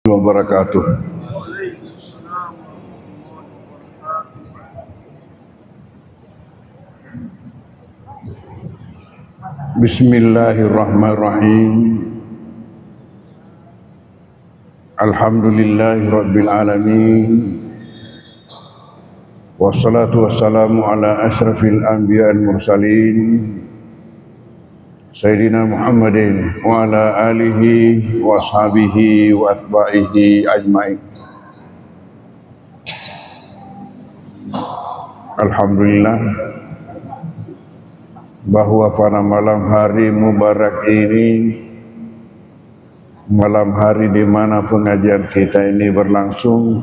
wabarakatuh. Bismillahirrahmanirrahim. Alhamdulillahirabbil alamin. Wassalatu wassalamu ala asyrafil anbiya'il mursalin Sayyidina Muhammadin wa ala alihi wa ashabihi wa atba'ihi ajma'in. Alhamdulillah bahwa pada malam hari mubarak ini, malam hari di mana pengajian kita ini berlangsung,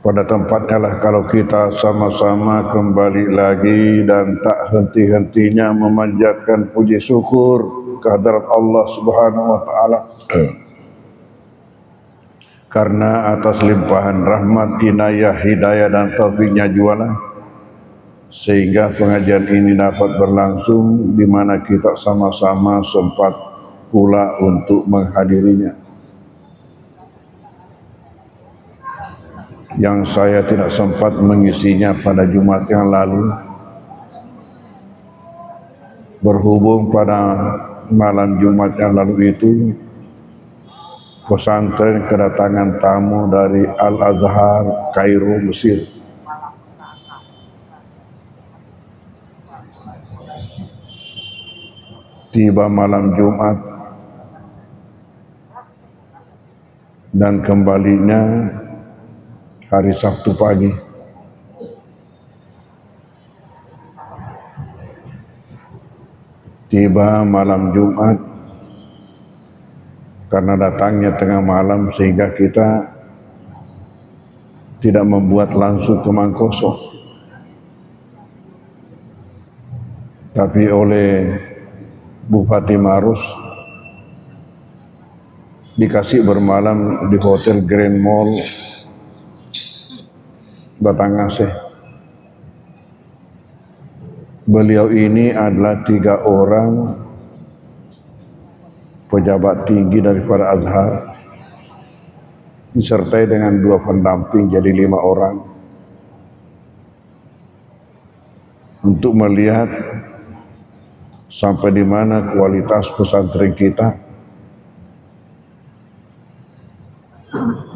pada tempatnya lah kalau kita sama-sama kembali lagi dan tak henti-hentinya memanjatkan puji syukur kehadrat Allah Subhanahu wa taala. Karena atas limpahan rahmat, inayah, hidayah dan taufiknya jualah sehingga pengajian ini dapat berlangsung di mana kita sama-sama sempat pula untuk menghadirinya. Yang saya tidak sempat mengisinya pada Jumat yang lalu, berhubung pada malam Jumat yang lalu itu pesantren kedatangan tamu dari Al-Azhar, Kairo, Mesir. Tiba malam Jumat dan kembalinya hari Sabtu pagi. Tiba malam Jumat, karena datangnya tengah malam sehingga kita tidak membuat langsung ke Mangkoso, tapi oleh Bupati Marus dikasih bermalam di Hotel Grand Mall Batangasih. Beliau ini adalah 3 orang pejabat tinggi daripada Azhar, disertai dengan 2 pendamping, jadi 5 orang, untuk melihat sampai di mana kualitas pesantren kita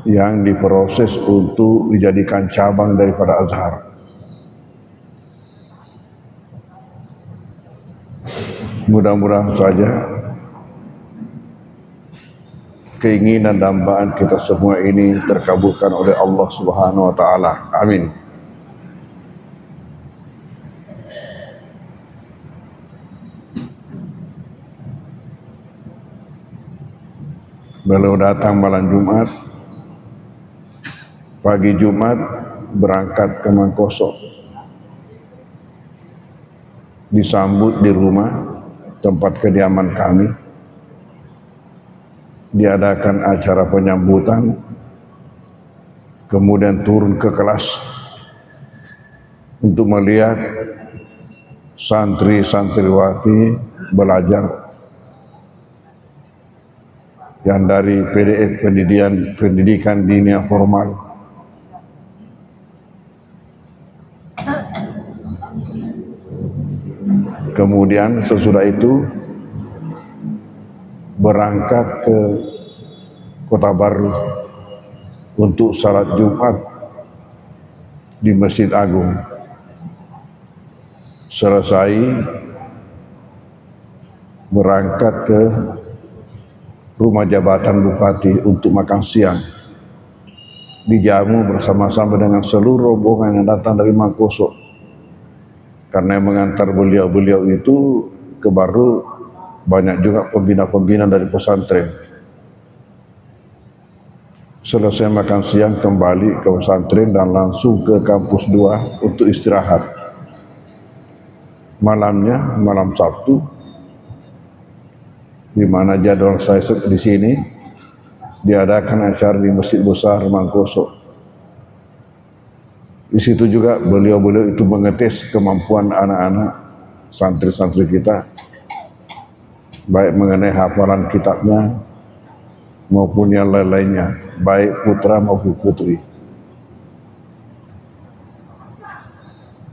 yang diproses untuk dijadikan cabang daripada Azhar. Mudah-mudahan saja keinginan dan dambaan kita semua ini terkabulkan oleh Allah Subhanahu wa taala. Amin. Beliau datang malam Jumat, pagi Jumat berangkat ke Mangkoso, disambut di rumah tempat kediaman kami, diadakan acara penyambutan, kemudian turun ke kelas untuk melihat santri-santriwati belajar yang dari PDF pendidikan dinia formal. Kemudian sesudah itu berangkat ke Kota Baru untuk salat Jumat di Masjid Agung. Selesai berangkat ke rumah jabatan Bupati untuk makan siang, dijamu bersama-sama dengan seluruh rombongan yang datang dari Mangkoso. Karena yang mengantar beliau-beliau itu ke Baru banyak juga pembina-pembina dari pesantren. Selesai makan siang kembali ke pesantren dan langsung ke kampus 2 untuk istirahat. Malamnya, malam Sabtu, di mana jadwal saya di sini, diadakan acara di Masjid Besar Mangkoso. Di situ juga beliau-beliau itu mengetes kemampuan anak-anak santri-santri kita, baik mengenai hafalan kitabnya maupun yang lain-lainnya, baik putra maupun putri.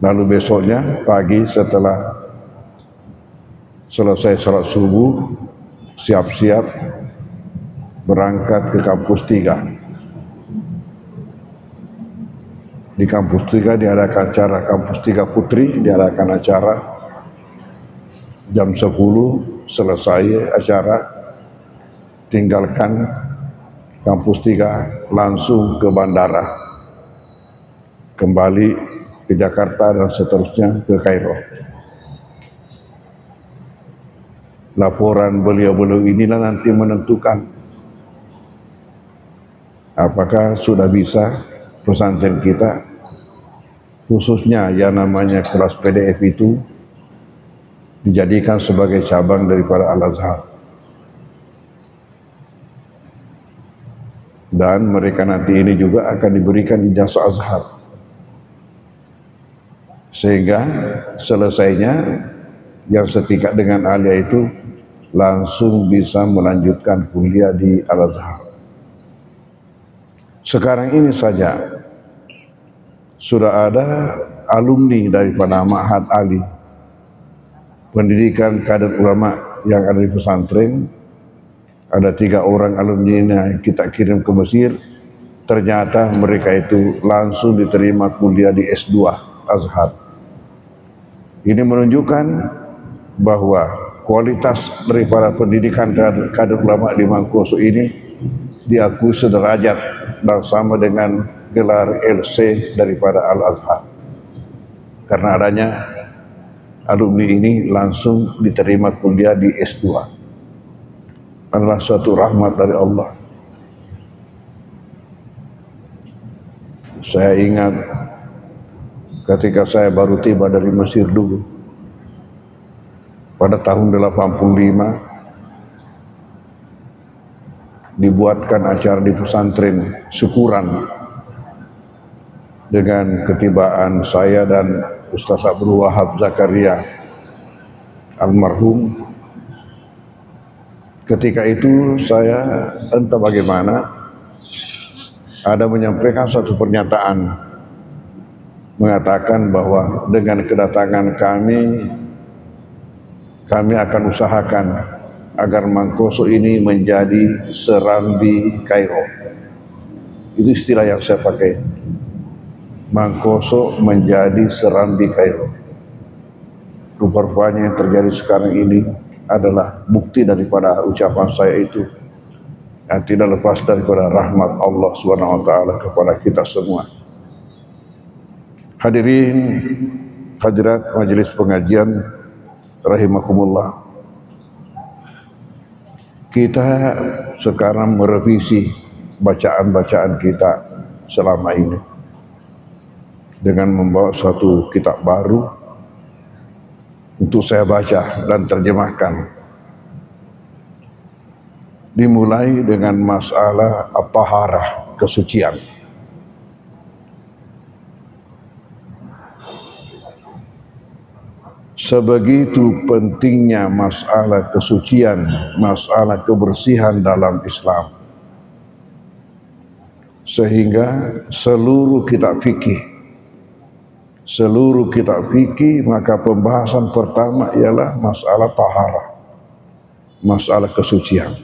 Lalu besoknya pagi setelah selesai salat subuh, siap-siap berangkat ke kampus 3. Di kampus 3 diadakan acara, kampus 3 Putri diadakan acara jam 10, selesai acara tinggalkan kampus 3 langsung ke bandara, kembali ke Jakarta dan seterusnya ke Kairo. Laporan beliau-beliau inilah nanti menentukan apakah sudah bisa pesantren kita, khususnya yang namanya kelas PDF itu, dijadikan sebagai cabang daripada Al-Azhar. Dan mereka nanti ini juga akan diberikan ijazah Azhar, sehingga selesainya yang setingkat dengan alia itu langsung bisa melanjutkan kuliah di Al-Azhar. Sekarang ini saja sudah ada alumni daripada Ma'had Ali, pendidikan kader ulama yang ada di pesantren. Ada 3 orang alumni yang kita kirim ke Mesir. Ternyata mereka itu langsung diterima kuliah di S2 Azhar. Ini menunjukkan bahwa kualitas daripada pendidikan kader ulama di Mangkuso ini diakui sederajat dan sama dengan gelar LC daripada Al-Azhar. Karena adanya alumni ini langsung diterima kuliah di S2. Adalah suatu rahmat dari Allah. Saya ingat ketika saya baru tiba dari Mesir dulu, pada tahun 85 dibuatkan acara di pesantren syukuran dengan ketibaan saya dan Ustaz Abdul Wahab Zakaria almarhum. Ketika itu saya entah bagaimana ada menyampaikan satu pernyataan mengatakan bahwa dengan kedatangan kami akan usahakan agar Mangkuso ini menjadi Serambi Kairo. Itu istilah yang saya pakai. Mangkuso menjadi Serambi Kairo. Rupa-rupanya yang terjadi sekarang ini adalah bukti daripada ucapan saya itu, yang tidak lepas daripada rahmat Allah SWT kepada kita semua. Hadirin hadirat majelis pengajian rahimakumullah, kita sekarang merevisi bacaan-bacaan kita selama ini dengan membawa suatu kitab baru untuk saya baca dan terjemahkan. Dimulai dengan masalah at-taharah, kesucian. Sebegitu pentingnya masalah kesucian, masalah kebersihan dalam Islam, sehingga seluruh kitab fikih, maka pembahasan pertama ialah masalah taharah, masalah kesucian.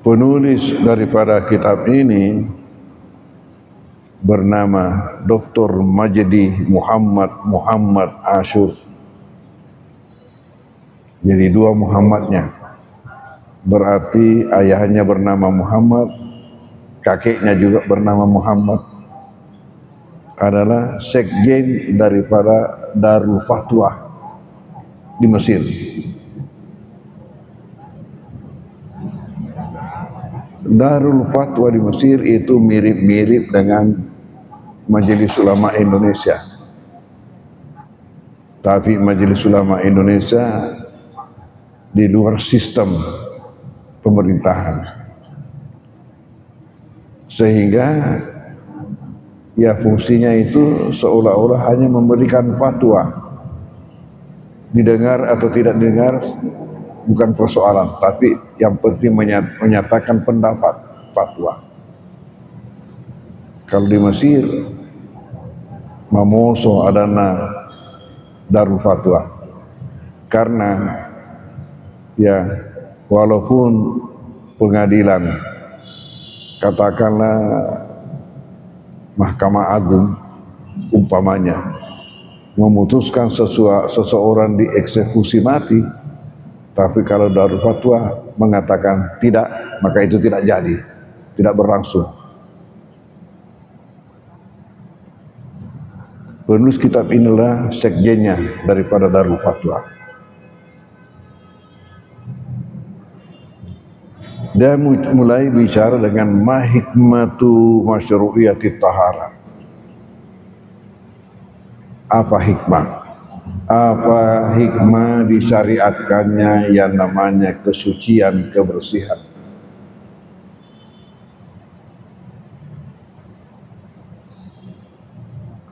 Penulis daripada kitab ini bernama Dr. Majdi Muhammad Ashur. Jadi 2 Muhammadnya, berarti ayahnya bernama Muhammad, kakeknya juga bernama Muhammad. Adalah sekjen daripada Darul Fatwa di Mesir. Darul Fatwa di Mesir itu mirip-mirip dengan Majelis Ulama Indonesia. Tapi Majelis Ulama Indonesia di luar sistem pemerintahan, sehingga ya fungsinya itu seolah-olah hanya memberikan fatwa. Didengar atau tidak didengar bukan persoalan, tapi yang penting menyatakan pendapat, fatwa. Kalau di Mesir, Mamoso adana Darul Fatwa, karena ya walaupun pengadilan, katakanlah Mahkamah Agung umpamanya memutuskan seseorang dieksekusi mati, tapi kalau Darul Fatwa mengatakan tidak, maka itu tidak jadi, tidak berlangsung. Penulis kitab inilah sekjennya daripada Darul Fatwa. Dia mulai bicara dengan mahikmatu masyru'iyati tahara. Apa hikmah? Apa hikmah disyariatkannya yang namanya kesucian, kebersihan?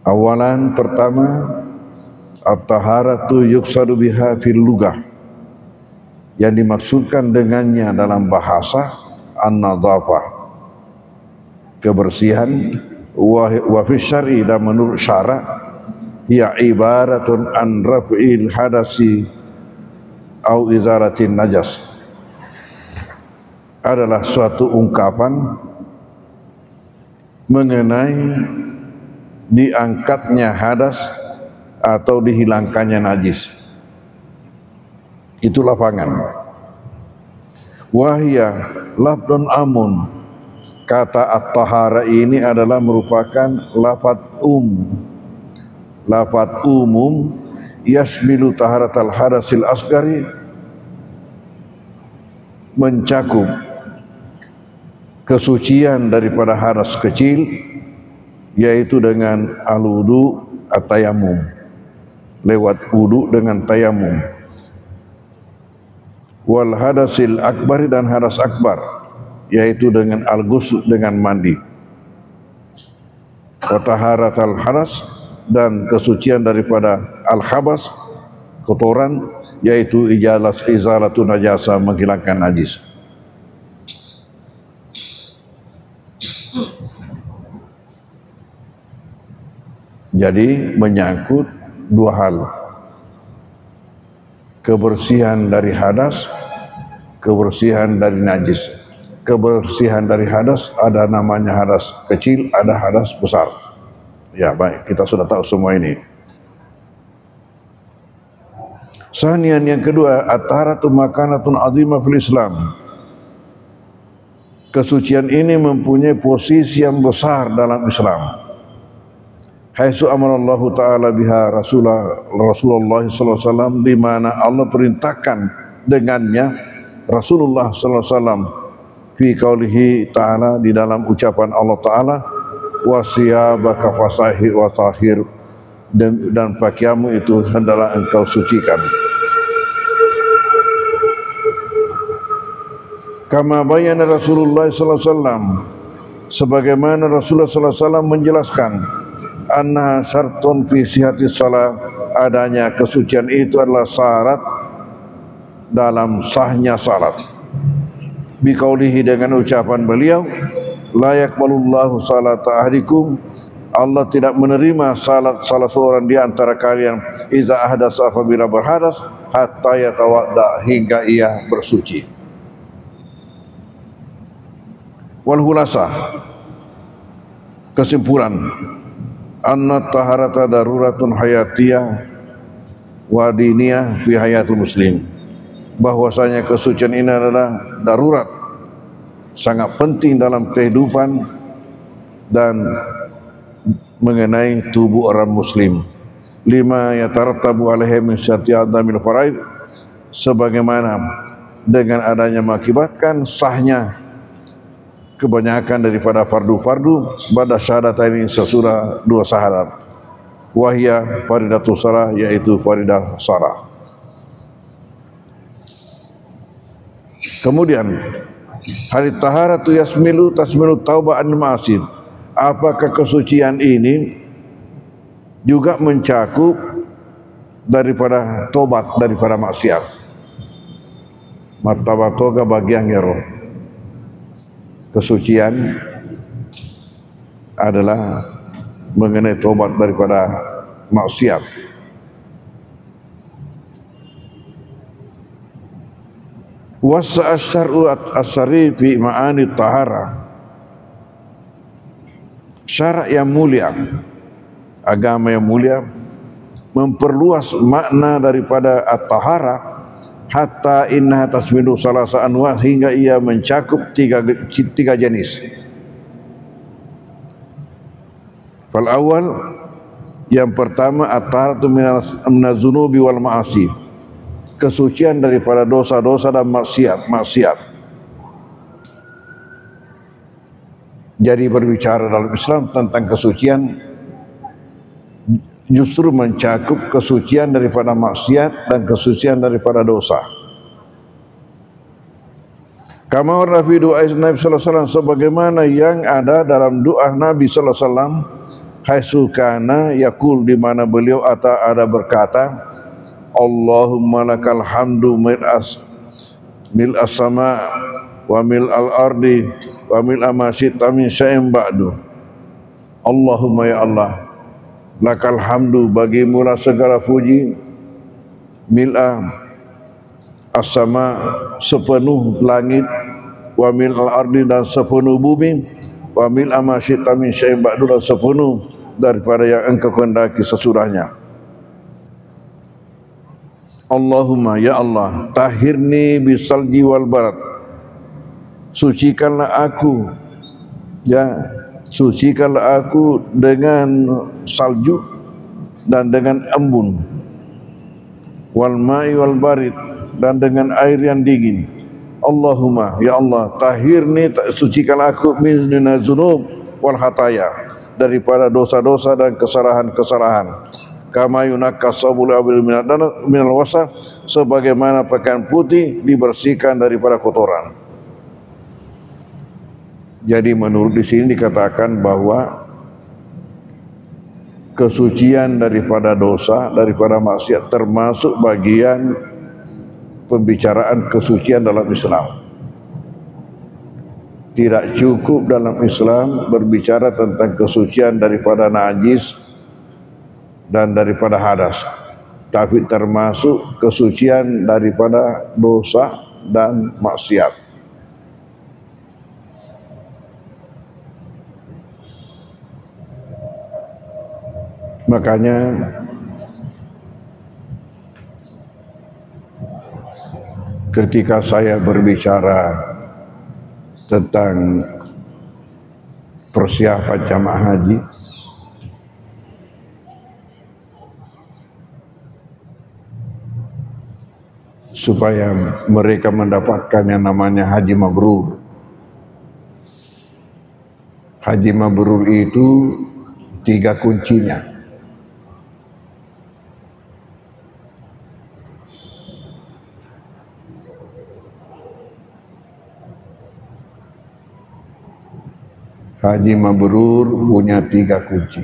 Awalan pertama, at-taharatu yuqsadu biha fil lughah. Yang dimaksudkan dengannya dalam bahasa an-nadhafah, kebersihan, wa fi syar'i, dan menurut syarak ya ibaratun an raf'il hadasi au izaratin najas, adalah suatu ungkapan mengenai diangkatnya hadas atau dihilangkannya najis. Itu lapangan. Wahya lafdun amun, kata at-tahara ini adalah merupakan lafaz umum yasmilu taharatal hadasil asgari, mencakup kesucian daripada hadas kecil, yaitu dengan al-wudu at-tayammum, lewat wudu dengan tayamum, wal hadasil akbar, dan hadas akbar, yaitu dengan al-ghusl, dengan mandi, wa taharatal hadas, dan kesucian daripada al-khabas, kotoran, yaitu izalatu najasa, menghilangkan najis. Jadi menyangkut dua hal, kebersihan dari hadas, kebersihan dari najis. Kebersihan dari hadas ada namanya hadas kecil, ada hadas besar. Ya baik, kita sudah tahu semua ini. Sanian, yang kedua, at-taharatu makanatun azimah fil Islam. Kesucian ini mempunyai posisi yang besar dalam Islam. Haitsu amarallahu ta'ala biha Rasulullah sallallahu alaihi wasallam, di mana Allah perintahkan dengannya Rasulullah sallallahu alaihi wasallam, fi qaulihi ta'ala, di dalam ucapan Allah Ta'ala, wasiyabaka fasahir wa tahir, dan pakaianmu itu hendaklah engkau sucikan. Kama bayana Rasulullah sallallahu alaihi wasallam, sebagaimana Rasulullah sallallahu alaihi wasallam menjelaskan, anna syartun fi sihhati shalah, adanya kesucian itu adalah syarat dalam sahnya salat. Bi qaulihi, dengan ucapan beliau, la yaqbalullahu salata ahdikum, Allah tidak menerima salat salah seorang di antara kalian, iza ahdasa, apabila berhadas, hatta yatawadda, hingga ia bersuci. Wal hulasah, kesimpulan, anna taharata daruratun hayatiyah wa diniyah fi hayatul muslim, bahwasanya kesucian ini adalah darurat, sangat penting dalam kehidupan dan mengenai tubuh orang muslim. Lima yatarattabu alaihi min syati adamil faraid, sebagaimana dengan adanya mengakibatkan sahnya kebanyakan daripada fardu-fardu pada syahadatain, sesudah dua syahadat, wahya faridatus shalah, yaitu faridah shalah. Kemudian hari taharatu tasmilu taubah an ma'asir, apakah kesucian ini juga mencakup daripada tobat daripada maksiat? Martabatoga bagian roh. Kesucian adalah mengenai tobat daripada maksiat. Wasa asyar'u as-sari fi ma'ani tahara. Syarak yang mulia, agama yang mulia memperluas makna daripada at-tahara hatta innaha tasmidu salasa anwa, hingga ia mencakup tiga jenis. Fal awal, yang pertama at-taharatu minaz-dzunubi wal ma'asi, kesucian daripada dosa-dosa dan maksiat. Jadi berbicara dalam Islam tentang kesucian justru mencakup kesucian daripada maksiat dan kesucian daripada dosa. Kama warda fi doa Nabi sallallahu alaihi wasallam, sebagaimana yang ada dalam doa Nabi sallallahu alaihi wasallam, haitsu kana yaqul, di mana beliau ada berkata, Allahumma lakal hamdu mil as-sama wa mil al-ardi wa mil ma syi'ta min syai'in ba'du. Allahumma ya Allah, lakal hamdu, bagimulah segala puji, mil'a as-sama, sepenuh langit, wa mil al-ardi, dan sepenuh bumi, wa mil ma syi'ta min syai'in ba'du, dan sepenuh daripada yang engkau kehendaki sesudahnya. Allahumma ya Allah, tahirni bisalji wal barat, sucikanlah aku, ya, sucikanlah aku dengan salju dan dengan embun, wal ma'i wal barid, dan dengan air yang dingin. Allahumma ya Allah, tahirni, sucikanlah aku minaz dzunub wal khataya, daripada dosa-dosa dan kesalahan-kesalahan. Kama yunakkas sabul abil minal wasaq, sebagaimana pakaian putih dibersihkan daripada kotoran. Jadi menurut di sini dikatakan bahwa kesucian daripada dosa, daripada maksiat, termasuk bagian pembicaraan kesucian dalam Islam. Tidak cukup dalam Islam berbicara tentang kesucian daripada najis dan daripada hadas, tapi termasuk kesucian daripada dosa dan maksiat. Makanya ketika saya berbicara tentang persiapan jamaah haji, supaya mereka mendapatkan yang namanya haji mabrur. Haji mabrur itu 3 kuncinya. Haji mabrur punya 3 kunci.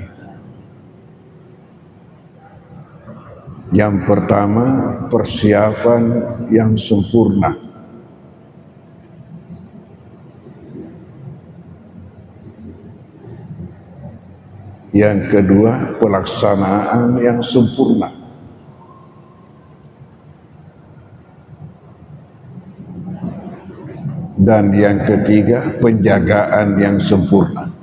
Yang pertama, persiapan yang sempurna. Yang kedua, pelaksanaan yang sempurna. Dan yang ketiga, penjagaan yang sempurna.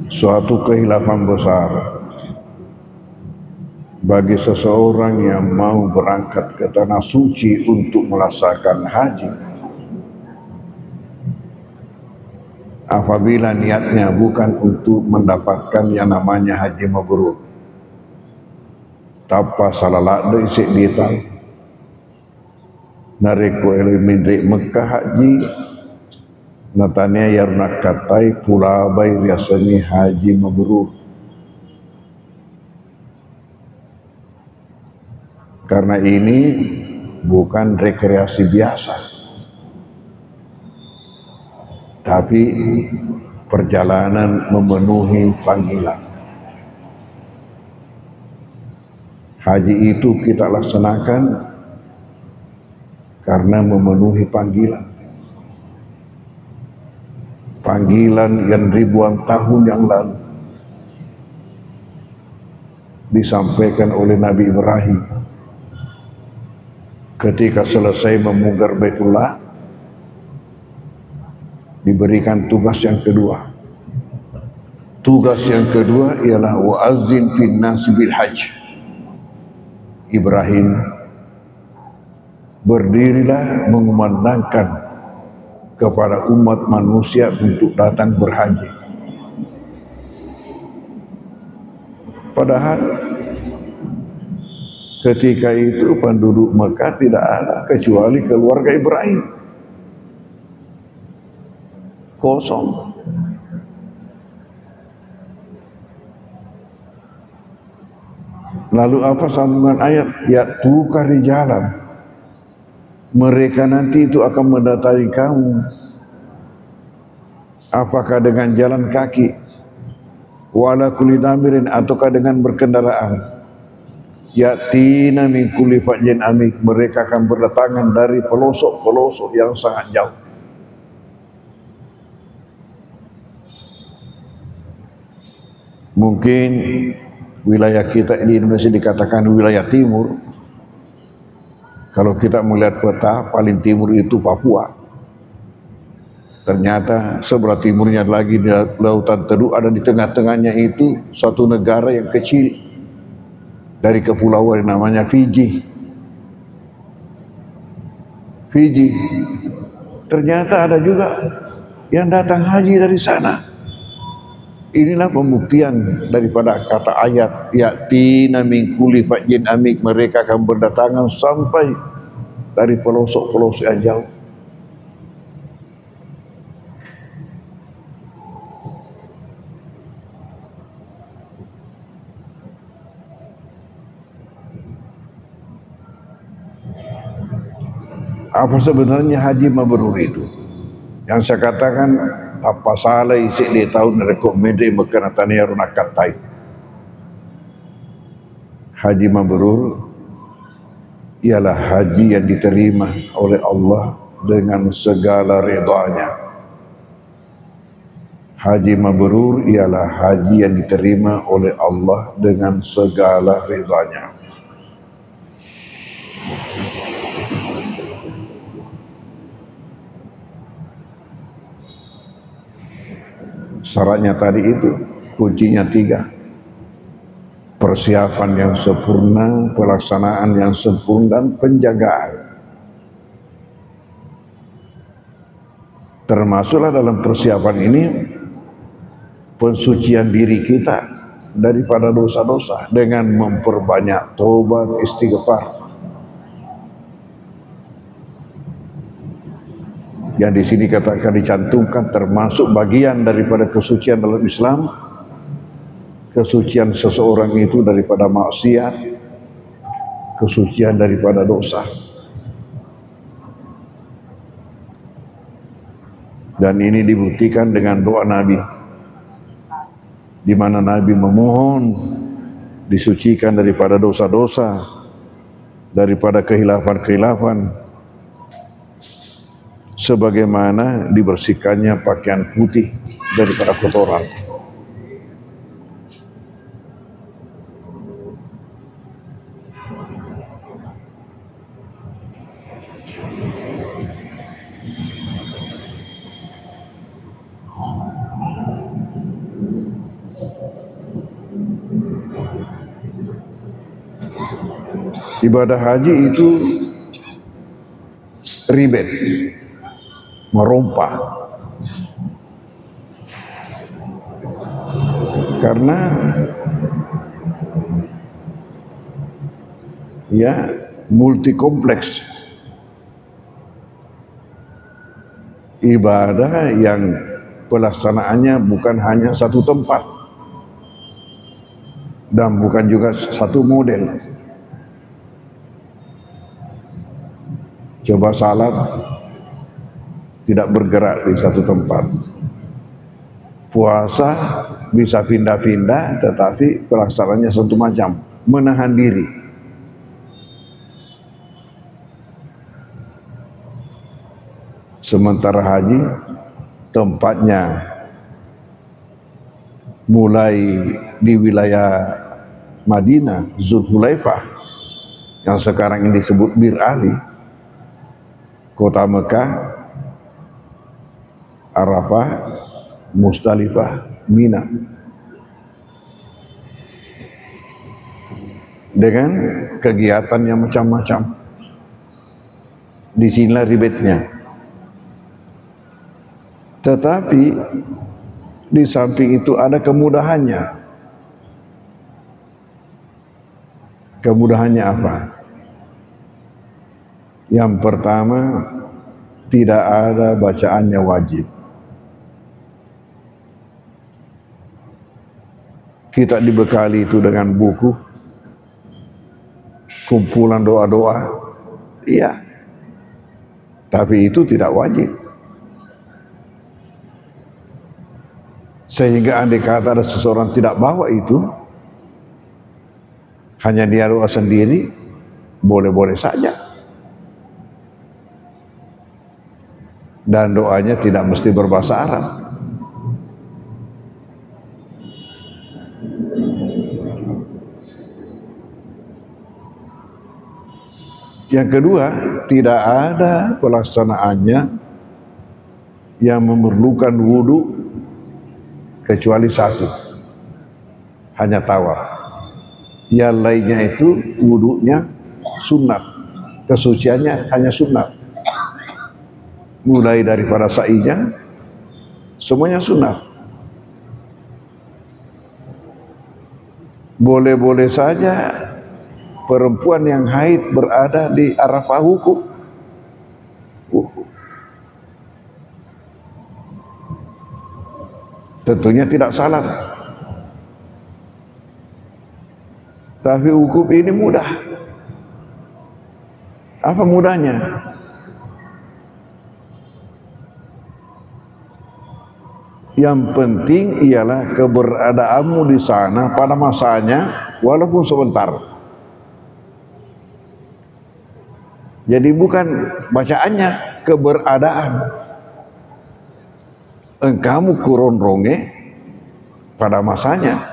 Suatu kehilafan besar bagi seseorang yang mau berangkat ke tanah suci untuk melaksanakan haji, apabila niatnya bukan untuk mendapatkan yang namanya haji mabrur, tanpa salah isik ditai nareko elemindri Mekah haji natanya yarnak katai pula bay riasani haji mabrur. Karena ini bukan rekreasi biasa, tapi perjalanan memenuhi panggilan. Haji itu kita laksanakan karena memenuhi panggilan. Panggilan yang ribuan tahun yang lalu disampaikan oleh Nabi Ibrahim ketika selesai memugar Baitullah, diberikan tugas yang kedua. Tugas yang kedua ialah wa'azzin fin nas bil hajj. Ibrahim, berdirilah mengumandangkan kepada umat manusia untuk datang berhaji. Padahal ketika itu penduduk Mekah tidak ada kecuali keluarga Ibrahim. Kosong. Lalu apa sambungan ayat? Ya tukar di jalan. Mereka nanti itu akan mendatangi kamu. Apakah dengan jalan kaki, wala kulli damirin, ataukah dengan berkendaraan? Yatina min kulli fajjin amik, mereka akan berdatangan dari pelosok-pelosok yang sangat jauh. Mungkin wilayah kita di Indonesia dikatakan wilayah timur. Kalau kita melihat peta, paling timur itu Papua. Ternyata sebelah timurnya lagi di Lautan Teduh, ada di tengah-tengahnya itu suatu negara yang kecil dari kepulauan namanya Fiji. Fiji. Ternyata ada juga yang datang haji dari sana. Inilah pembuktian daripada kata ayat yatina min kulli fajjin amik, mereka akan berdatangan sampai dari pelosok-pelosok yang jauh. Apa sebenarnya haji mabrur itu? Yang saya katakan apa salah isi di tahun rekomendasi makan tania runakat tai. Haji mabrur ialah haji yang diterima oleh Allah dengan segala ridha-Nya. Haji mabrur ialah haji yang diterima oleh Allah dengan segala ridha-Nya. Syaratnya tadi itu, kuncinya 3. Persiapan yang sempurna, pelaksanaan yang sempurna, dan penjagaan. Termasuklah dalam persiapan ini pensucian diri kita daripada dosa-dosa dengan memperbanyak tobat, istighfar. Yang di sini katakan dicantumkan termasuk bagian daripada kesucian dalam Islam, kesucian seseorang itu daripada maksiat, kesucian daripada dosa. Dan ini dibuktikan dengan doa Nabi, di mana Nabi memohon disucikan daripada dosa-dosa, daripada khilafan-khilafan, sebagaimana dibersihkannya pakaian putih daripada kotoran. Ibadah haji itu ribet, merompah, karena ya multi kompleks. Ibadah yang pelaksanaannya bukan hanya satu tempat dan bukan juga satu model. Coba salat tidak bergerak di satu tempat. Puasa bisa pindah-pindah tetapi pelaksanaannya satu macam, menahan diri. Sementara haji tempatnya mulai di wilayah Madinah, Zulhulaifah yang sekarang ini disebut Bir Ali, kota Mekah, Arafah, Musdalifah, Mina, dengan kegiatan yang macam-macam. Disinilah ribetnya. Tetapi di samping itu ada kemudahannya. Kemudahannya apa? Yang pertama, tidak ada bacaannya wajib. Kita dibekali itu dengan buku, kumpulan doa-doa, iya. Tapi itu tidak wajib. Sehingga andai kata ada seseorang tidak bawa itu, hanya dia doa sendiri, boleh-boleh saja. Dan doanya tidak mesti berbahasa Arab. Yang kedua, tidak ada pelaksanaannya yang memerlukan wudu kecuali satu, hanya tawaf. Yang lainnya itu wudunya sunat, kesuciannya hanya sunat. Mulai daripada sa'inya, semuanya sunat. Boleh-boleh saja perempuan yang haid berada di Arafah wukuf. Tentunya tidak salat. Tapi wukuf ini mudah. Apa mudahnya? Yang penting ialah keberadaanmu di sana pada masanya, walaupun sebentar. Jadi bukan bacaannya, keberadaan. Engkau kurun-ronge pada masanya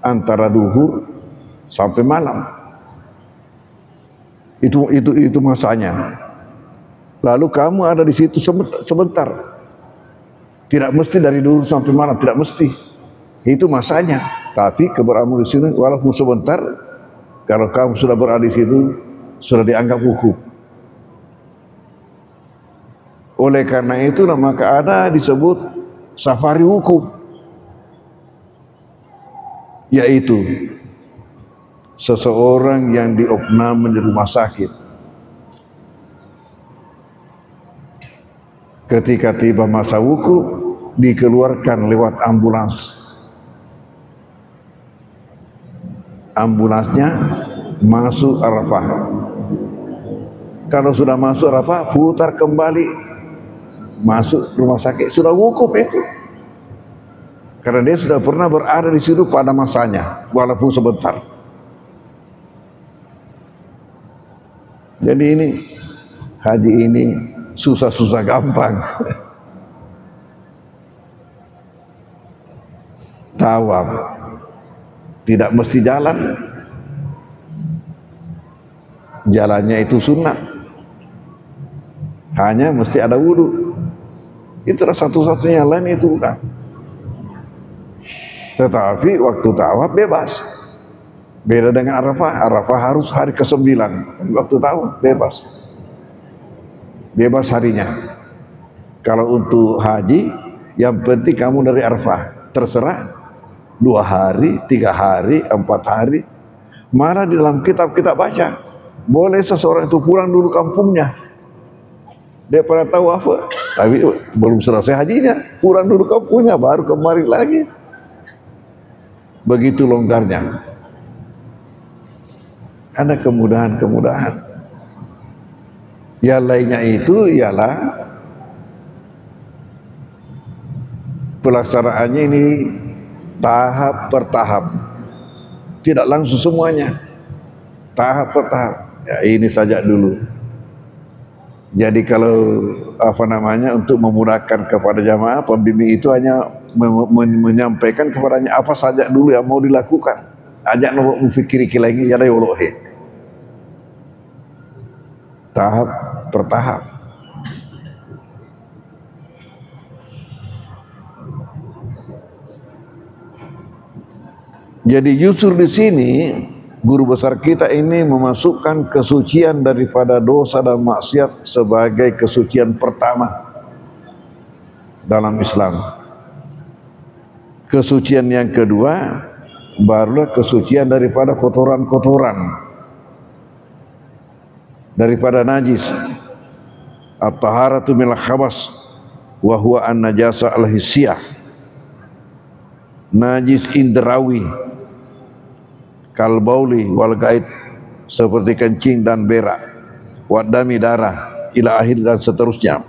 antara duhur sampai malam. Itu masanya. Lalu kamu ada di situ sebentar. Tidak mesti dari duhur sampai malam, tidak mesti. Itu masanya. Tapi keberadaanmu di sini walaupun sebentar, kalau kamu sudah berada di situ sudah dianggap wukuf. Oleh karena itu maka ada disebut safari wukuf, yaitu seseorang yang diopname di rumah sakit. Ketika tiba masa wukuf, dikeluarkan lewat ambulans. Ambulansnya masuk Arafah. Kalau sudah masuk Arafah, putar kembali masuk rumah sakit, sudah wukuf itu. Karena dia sudah pernah berada di situ pada masanya, walaupun sebentar. Jadi ini haji ini susah-susah gampang. Tawaf tidak mesti jalan, jalannya itu sunnah, hanya mesti ada wudu. Itulah satu-satunya, lain itu bukan. Tetapi waktu tawaf bebas. Beda dengan Arafah. Arafah harus hari ke-9. Waktu tawaf bebas. Bebas harinya. Kalau untuk haji, yang penting kamu dari Arafah. Terserah 2 hari, 3 hari, 4 hari. Malah di dalam kitab-kitab baca, boleh seseorang itu pulang dulu kampungnya. Dia pernah tahu apa, tapi belum selesai hajinya, pulang dulu kampungnya, baru kemari lagi. Begitu longgarnya. Ada kemudahan-kemudahan. Yang lainnya itu ialah pelaksanaannya ini tahap per tahap, tidak langsung semuanya, tahap per tahap. Ya, ini saja dulu. Jadi kalau untuk memudahkan kepada jamaah, pembimbing itu hanya menyampaikan kepadanya apa saja dulu yang mau dilakukan. Ajak nombor mufikiri kilainya jadi olohe. Tahap per tahap. Jadi justru di sini guru besar kita ini memasukkan kesucian daripada dosa dan maksiat sebagai kesucian pertama dalam Islam. Kesucian yang kedua barulah kesucian daripada kotoran-kotoran, daripada najis. At-taharatu minal khabas wa huwa an-najasa al-hissiyah. Najis indrawi kal bauli wal gaid, seperti kencing dan berak, wadami darah, ila akhir dan seterusnya.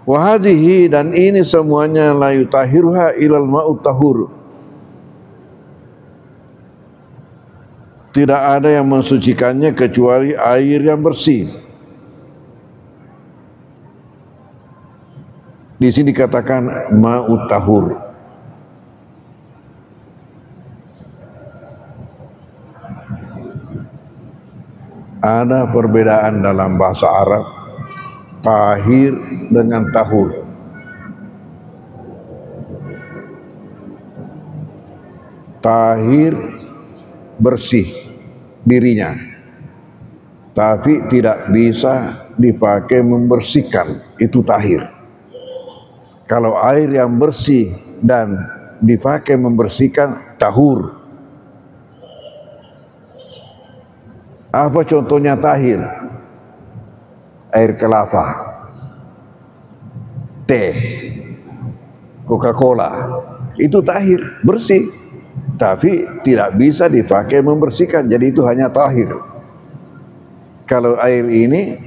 Wahadihi, dan ini semuanya la yutahhiruha ilal ma'ut tahur. Tidak ada yang mensucikannya kecuali air yang bersih. Di sini dikatakan ma'ut tahur. Ada perbedaan dalam bahasa Arab tahir dengan tahur. Tahir bersih dirinya, tapi tidak bisa dipakai membersihkan, itu tahir. Kalau air yang bersih dan dipakai membersihkan, tahur. Apa contohnya tahir? Air kelapa, teh, Coca-Cola, itu tahir, bersih, tapi tidak bisa dipakai membersihkan, jadi itu hanya tahir. Kalau air ini,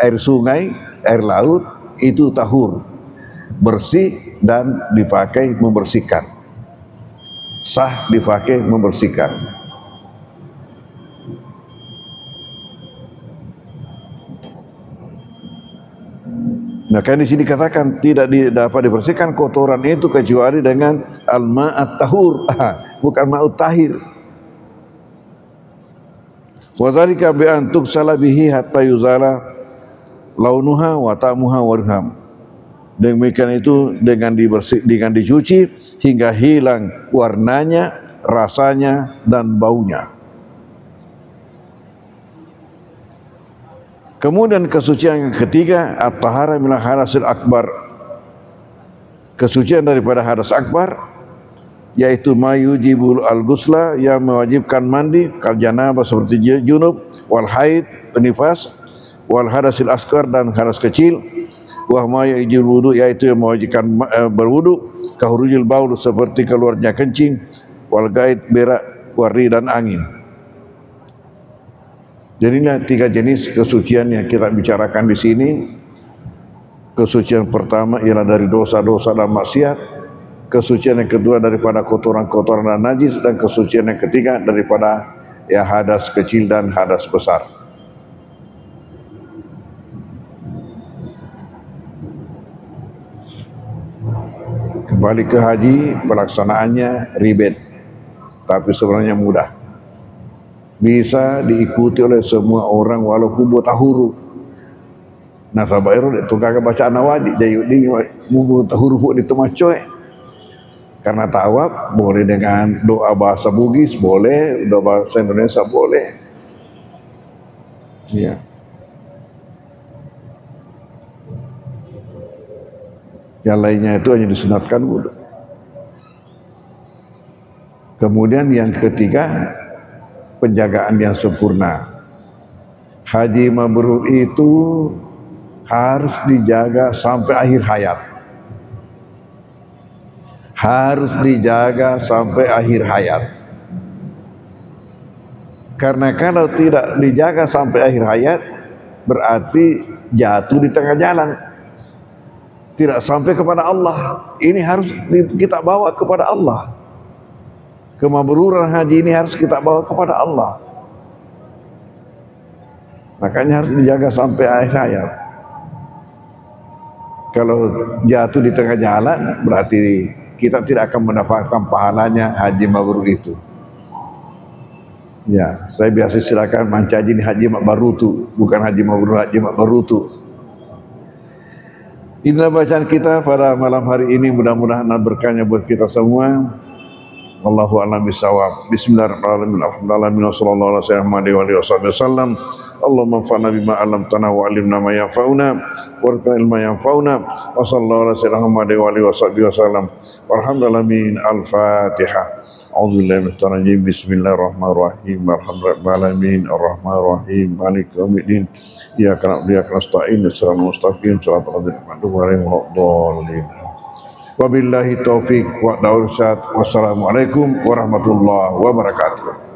air sungai, air laut, itu tahur, bersih dan dipakai membersihkan, sah dipakai membersihkan. Maka di sini dikatakan tidak dapat dibersihkan kotoran itu kecuali dengan al-ma'at tahur, bukan ma'ut tahir. Wa dzalika bi an tuksala bihi hatta yuzala launuha wa ta'muha warham. Demikian itu dengan dicuci hingga hilang warnanya, rasanya dan baunya. Kemudian kesucian yang ketiga, at-tahara minal hadasil akbar. Kesucian daripada hadas akbar, yaitu mayujibul al-ghusla, yang mewajibkan mandi, kal janabah seperti junub, wal haid nifas, wal hadasil asghar dan hadas kecil, wa ma yujibul wudu, yaitu yang mewajibkan berwudu, kahurujil baul seperti keluarnya kencing, wal gaid berak, wari dan angin. Jadi ini 3 jenis kesucian yang kita bicarakan di sini. Kesucian pertama ialah dari dosa-dosa dan maksiat. Kesucian yang kedua daripada kotoran-kotoran dan najis, dan kesucian yang ketiga daripada hadas kecil dan hadas besar. Kembali ke haji, pelaksanaannya ribet, tapi sebenarnya mudah. Bisa diikuti oleh semua orang walaupun buta huruf. Nah, sabairu itu kagak baca nawadi jadi di buta huruf di temacoy. Karena tawaf boleh dengan doa bahasa Bugis, boleh doa bahasa Indonesia, boleh. Ya. Yang lainnya itu hanya disunatkan wudu. Kemudian yang ketiga, penjagaan yang sempurna. Haji mabrur itu harus dijaga sampai akhir hayat. Harus dijaga sampai akhir hayat. Karena kalau tidak dijaga sampai akhir hayat, berarti jatuh di tengah jalan, tidak sampai kepada Allah. Ini harus kita bawa kepada Allah. Kemabruran haji ini harus kita bawa kepada Allah. Makanya harus dijaga sampai akhir hayat. Kalau jatuh di tengah jalan, berarti kita tidak akan mendapatkan pahalanya haji mabrur itu. Ya, saya biasa silakan mancaji ini haji makbarutu, bukan haji mabrur, haji makbarutu. Inilah bacaan kita pada malam hari ini, mudah-mudahan berkahnya buat kita semua. Wallahu a'lam bishawab. Bismillahirrahmanirrahim. Alhamdulillah wassallallahu ala sayyidina wa alihi wasallam. Allahumma anfa'na bima 'allamtana wa 'allimna ma yanfa'una warzuqna ilma yanfa'una. Wa sallallahu ala sayyidina Muhammadin wa alihi wasallam. Walhamdulillahi al-Fatihah. A'udzubillahi minasyaitonir rajim. Bismillahirrahmanirrahim. Alhamdulillahi alamin arrahmanirrahim maliki yaumiddin. Iyyaka na'budu wa iyyaka nasta'in. Shiratal mustaqim shiratal ladzina an'amta 'alaihim waladdallin. Wabillahi taufik wa irsyad. Wassalamualaikum warahmatullahi wabarakatuh.